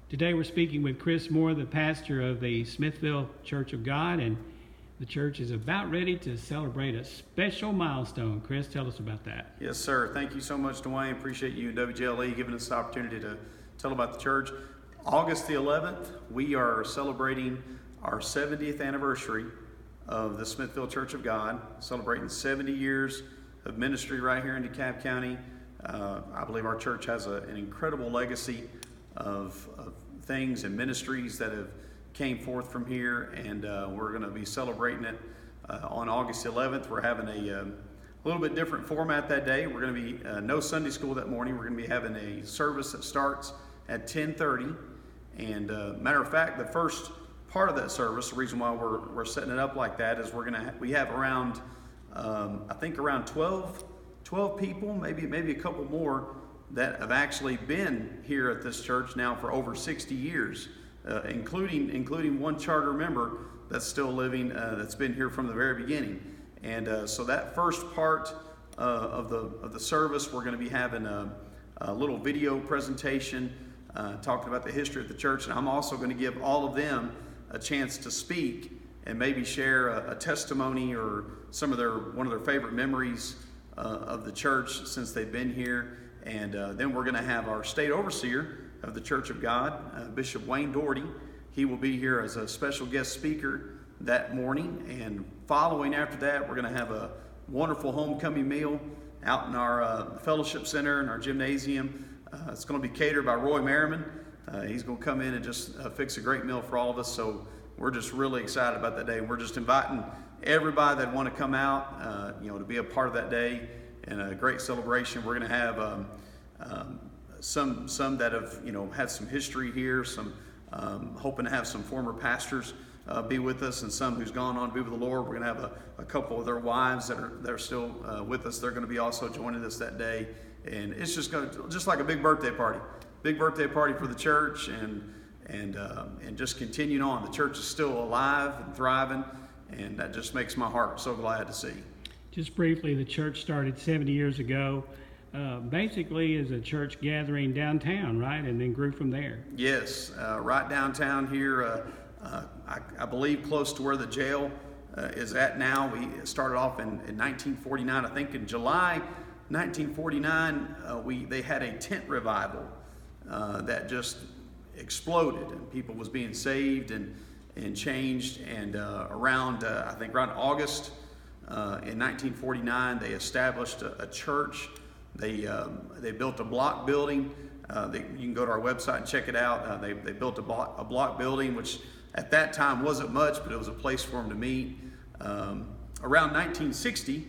Today we're speaking with Chris Moore, the pastor of the Smithville Church of God, and the church is about ready to celebrate a special milestone. Chris, tell us about that. Yes, sir. Thank you so much, Dwayne. Appreciate you and WJLE giving us the opportunity to tell about the church. August the 11th, we are celebrating our 70th anniversary of the Smithville Church of God, celebrating 70 years of ministry right here in DeKalb County. I believe our church has an incredible legacy of things and ministries that have came forth from here, and we're going to be celebrating it on August 11th. We're having a little bit different format that day. We're going to be no Sunday school that morning. We're going to be having a service that starts at 10:30, and matter of fact, the first part of that service, the reason why we're setting it up like that is we have around I think around 12 people, maybe a couple more, that have actually been here at this church now for over 60 years, including one charter member that's still living, that's been here from the very beginning. And so that first part of the service, we're going to be having a little video presentation talking about the history of the church, and I'm also going to give all of them a chance to speak and maybe share a testimony or one of their favorite memories of the church since they've been here. And then we're going to have our state overseer of the Church of God, Bishop Wayne Doherty. He will be here as a special guest speaker that morning. And following after that, we're going to have a wonderful homecoming meal out in our fellowship center and our gymnasium. It's going to be catered by Roy Merriman. He's going to come in and just fix a great meal for all of us. So we're just really excited about that day. We're just inviting everybody that want to come out, to be a part of that day and a great celebration. We're going to have some that have had some history here, some hoping to have some former pastors be with us, and some who's gone on to be with the Lord. We're going to have a couple of their wives that are still with us. They're going to be also joining us that day, and it's just like a big birthday party for the church, and just continuing on. The church is still alive and thriving, and that just makes my heart so glad to see. Just briefly, the church started 70 years ago, basically as a church gathering downtown, right? And then grew from there. Yes, right downtown here, I believe close to where the jail is at now. We started off in 1949. I think in July 1949, they had a tent revival that just exploded, and people was being saved and changed. And around August in 1949, they established a church. They built a block building. You can go to our website and check it out. They built a block building, which at that time wasn't much, but it was a place for them to meet. Around 1960,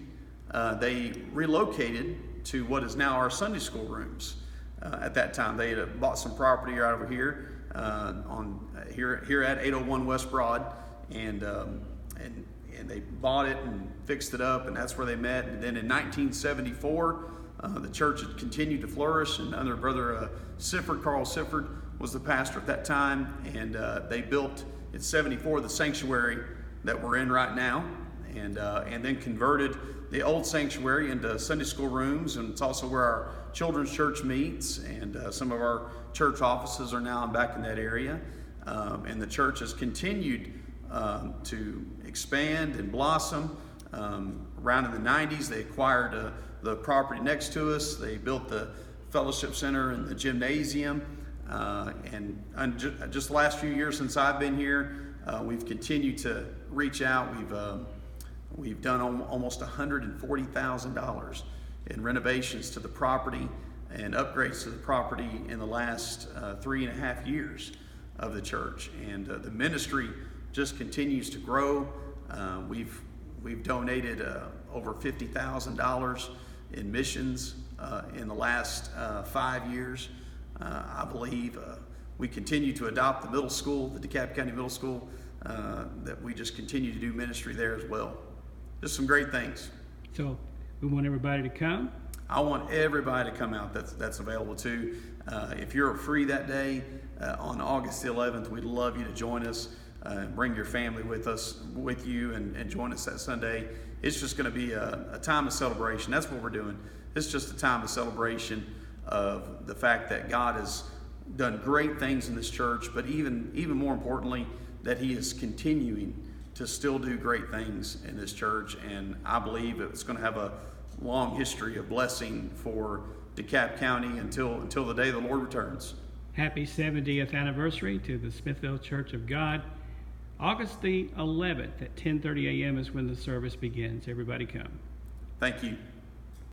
they relocated to what is now our Sunday school rooms. At that time, they had bought some property right over here here at 801 West Broad, and they bought it and fixed it up, and that's where they met. And then in 1974, the church had continued to flourish, and under Brother Carl Sifford was the pastor at that time, and they built in 74 the sanctuary that we're in right now, and then converted the old sanctuary into Sunday school rooms, and it's also where our children's church meets, and some of our church offices are now back in that area, and the church has continued to expand and blossom. Around in the 90s, they acquired the property next to us. They built the fellowship center and the gymnasium, and just the last few years since I've been here, we've continued to reach out. We've done almost $140,000 in renovations to the property and upgrades to the property in the last 3.5 years of the church, and the ministry just continues to grow. We've donated over $50,000 in missions in the last 5 years. I believe we continue to adopt the middle school, the DeKalb County Middle School, that we just continue to do ministry there as well. Just some great things. So we want everybody to come. I want everybody to come out that's available too. If you're free that day on August the 11th, we'd love you to join us. Bring your family with you, and join us that Sunday. It's just going to be a time of celebration. That's what we're doing. It's just a time of celebration of the fact that God is done great things in this church, but even more importantly, that he is continuing to still do great things in this church. And I believe it's going to have a long history of blessing for DeKalb County until the day the Lord returns. Happy 70th anniversary to the Smithville Church of God. August the 11th at 10:30 a.m. is when the service begins. Everybody come. Thank you.